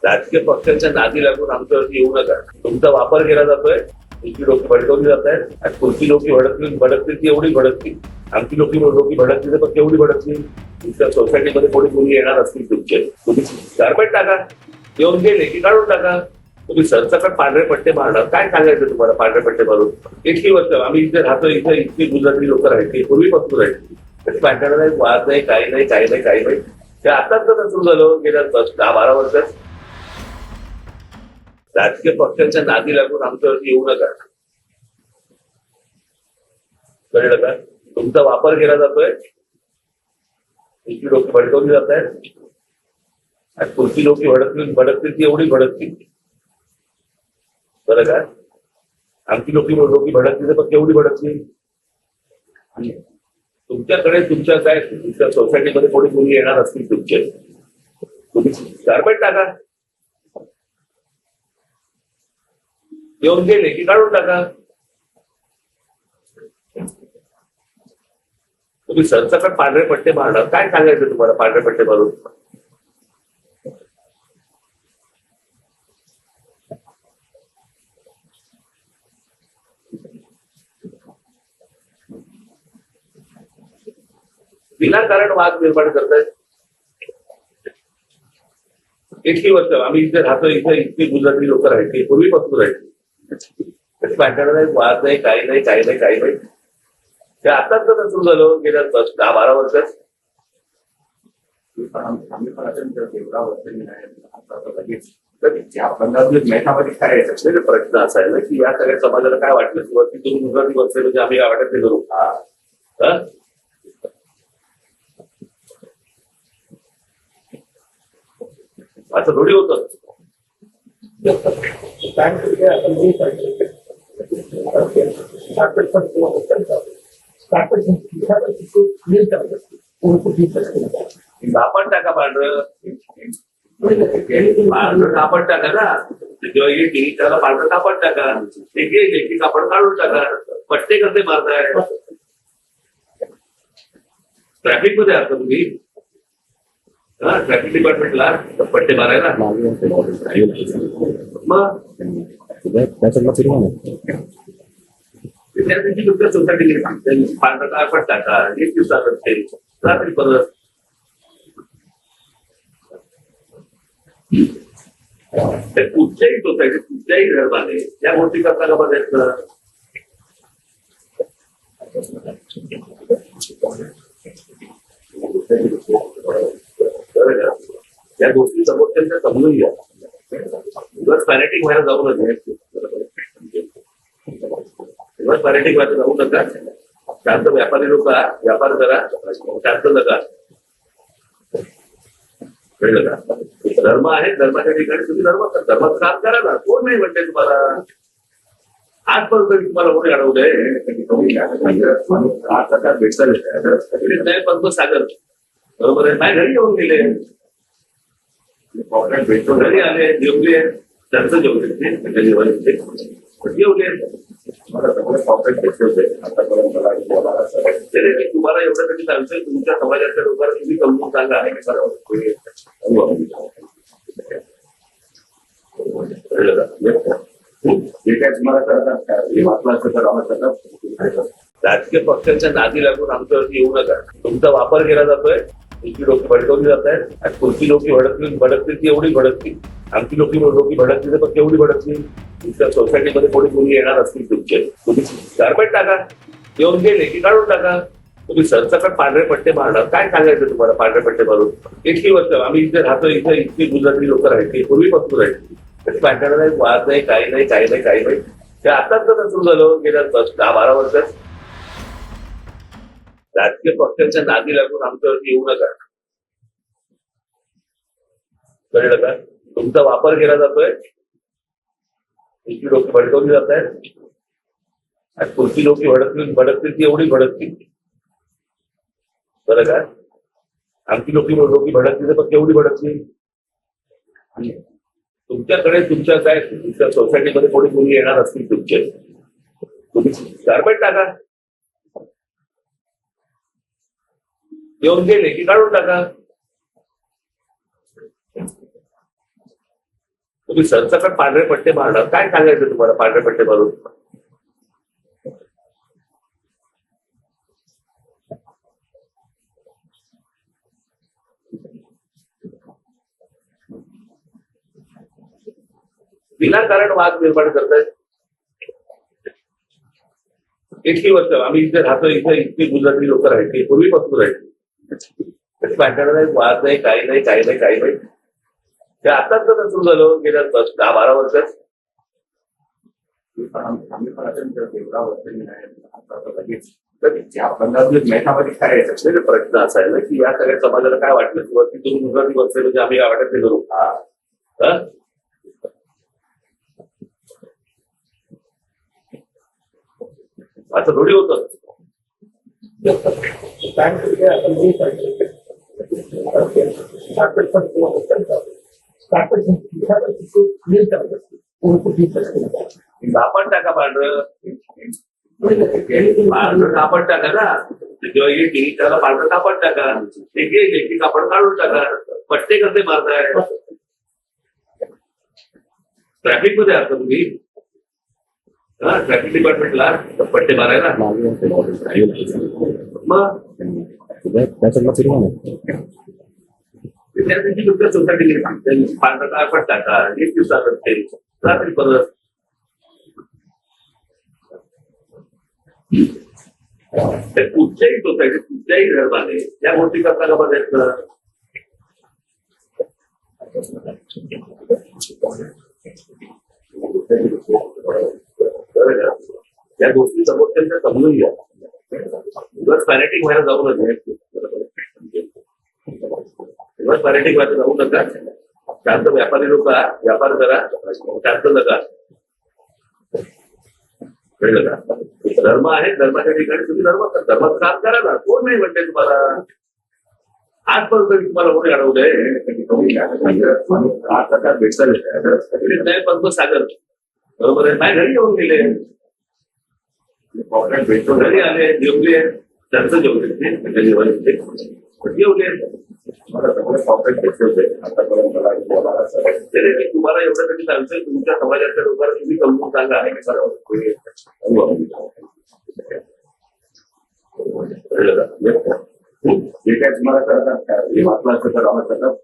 राजकीय पक्षांच्या नादी लागून आमच्यावरती येऊ नका. तुमचा वापर केला जातोय, तुमची लोक भडकवली जात आहेत आणि पुढची लोक भडकतील ती एवढी भडकतील. आमची लोक भडकली तर केवढी भडकतील. तुमच्या सोसायटीमध्ये कोणी येणार असतील तुमचे, तुम्ही गारमेंट टाका, येऊन गेले की काढून टाका. तुम्ही सरसकट पांढरे पट्टे मारणार, काय सांगायचं तुम्हाला पांढरे पट्टे मारून? इतकी वर्ष आम्ही इथे राहतो, इथे इतकी गुजराती लोक राहायची, पूर्वीपासून राहायची. त्याची भांडणं नाही, वाद नाही, काही नाही, काही नाही, काही नाही. ते आताच तर सुरू झालं गेल्या 10-12 वर्षात. राजकीय पक्षांच्या नादी लागून आमच्यावरती येऊ नका. कळलं का? तुमचा वापर केला जातोय, तुमची लोक भडकवली जात आहेत आणि पुढची लोक भडकतील ती एवढी भडकतील. बरं का? आमची लोक भडकतील तर केवढी भडकतील. तुमच्याकडे तुमच्या सोसायटीमध्ये कोणी येणार असतील तुमचे, तुम्ही गारमेंट टाका, येऊन गेले की काढून टाका. तुम्ही सरसकट पांढरे पट्टे मारणार, काय सांगायचं तुम्हाला पांढरे पट्टे मारून? विनाकारण वाद निर्माण करतायत. इतकी वर्ष आम्ही इथे राहतो, इथे इतकी गुजराती लोक राहायची, पूर्वीपासून राहायची. त्याची भांडणं नाही, वाद नाही, काही नाही, काही नाही, काही नाही. ते आताच तर सुरू झालं गेल्या 10-12 वर्षात. प्रश्न असा आहे ना की या सगळ्या समाजाला काय वाटलं किंवा ती तुम्ही गुजराती वर्ष म्हणजे आम्ही काय वाटत ते करू. असं थोडी होतं. कापड टाका पांढरं, कापड टाका ना. जेव्हा येते त्याला पांढरं कापड टाका, ते गेले की कापड काढून टाका. पट्टे कसे मारताय? ट्रॅफिक मध्ये असता तुम्ही, ट्रॅफिक डिपार्टमेंटला पट्टे मारायला मग त्या दिवशी तुमच्या सोसायटी पांढरा कापड टाका, 1 दिवसात रात्री परत. कुठच्याही सोसायटी कुठच्याही घरमाने त्या गोष्टी करता का बघायचं. त्या गोष्टी समोरच्या समजून घ्या. उगाच पॅरेटिक व्हायला जाऊ नका. उगाच पॅरेटिक व्हायला जाऊ नका. शांत व्यापारी लोक व्यापार करा, शांत नका. कळलं का? धर्म आहे, धर्माच्या ठिकाणी तुम्ही धर्माचं काम करा ना. कोण नाही म्हणते तुम्हाला. आजपर्यंत तुम्हाला कोणी अडवलंय? भेटता पद्मसागर बरोबर आहे, माझ्या घरी येऊन गेले, घरी आले, जेवले, त्यांचं जेवले, जेवले. तुम्हाला एवढं कधी सांगतोय, तुमच्या समाजाच्या लोकांना तुम्ही समजून सांगा. जे काय तुम्हाला राजकीय पक्षांच्या नादी लागून आमच्यावरती येऊ नका. तुमचा वापर केला जातोय, तुमची लोक भडकवली जात आहेत आणि पुढची लोक भडकतील ती एवढी भडकतील. आमची लोक भडकतील तर केवढी भडकतील. तुमच्या सोसायटीमध्ये कोणी येणार असतील तुमचे, तुम्ही गारमेंट टाका, येऊन गेले की काढून टाका. तुम्ही सरसकट पांढरे पट्टे मारणार, काय सांगायचं तुम्हाला पांढरे पट्टे मारून? इतकी वर्ष आम्ही इथे राहतो, इथे इतकी गुजराती लोक राहायची, पूर्वीपासून राहायची. त्याची भांडणं नाही, वाद नाही, काही नाही, काही नाही, काही नाही. ते आताच तर सुरू झालं गेल्या 10-12 वर्षात. राजकीय पक्षांच्या नादी लागून आमच्यावरती येऊ नका. कळलं का? तुमचा वापर केला जातोय, तुमची लोक भडकवली जात आहेत आणि पुढची लोक भडकतील ती एवढी भडकतील. बरं का? आमची लोक भडकतील तर केवढी भडकतील. तुमच्याकडे तुमच्या सोसायटीमध्ये कोणी येणार असतील तुमचे, तुम्ही गारमेंट टाका, येऊन गेले की काढून टाका. तुम्ही सरसकट पांढरे पट्टे मारणार, काय सांगायचं तुम्हाला पांढरे पट्टे मारून? विनाकारण वाद निर्माण करतायत. इतकी वर्ष आम्ही इथे राहतो, इथे इतकी गुजराती लोक राहायची, पूर्वीपासून राहायची. भांडण वाद नाही, काही नाही, काही नाही, काही नाही. ते आताच तर सुरू झालं गेल्या 10-12 वर्षात. आम्ही पण अत्यंत तेवढा लगेच तर या बंधामध्ये मेहनामध्ये काय आहे प्रश्न असा आहे ना की या सगळ्या समाजाला काय वाटलं किंवा की तुम्ही गुजराती बसले म्हणजे आम्ही काय वाटत नाही करू. असं थोडी होतं. आपण टाका पांढरं, पांढरं कापड टाका ना. जेव्हा येते त्याला पांढरं कापड टाका, ते गेले की कापड काढून टाका. पट्टे कसे मारताय ट्रॅफिक मध्ये असता तुम्ही? ट्रॅफिक डिपार्टमेंटला पट्टे मारायला मग त्या दिवशी तुमच्या सोसायटी पांढरं कापड टाका, 1 दिवसात रात्री परत कुठच्याही सोसायटी कुठच्याही धर्माने त्या गोष्टी करता का बघायचं. त्या गोष्टी समोरच्या समजून घ्या. उगाच पॅरेटिक व्हायला जाऊ नका. उगाच पॅरेटिक व्हायला जाऊ नका. जास्त व्यापारी लोक व्यापार करा, जास्त नका. कळलं का? धर्म आहे, धर्माच्या ठिकाणी तुम्ही धर्माचं काम करा ना. कोण नाही म्हणते तुम्हाला. आजपर्यंत तुम्हाला कोणी अडवलंय? भेटता पद्मसागर बरोबर आहे, माझ्या घरी येऊन गेले, घरी आले, जेवले, त्यांचं जेवले, जेवले. तुम्हाला एवढं कधी सांगतोय तुमच्या समाजाच्या लोकांना तुम्ही समजून सांगा. जे काय तुम्हाला करतात वाचला असं तर आम्हाला करतात.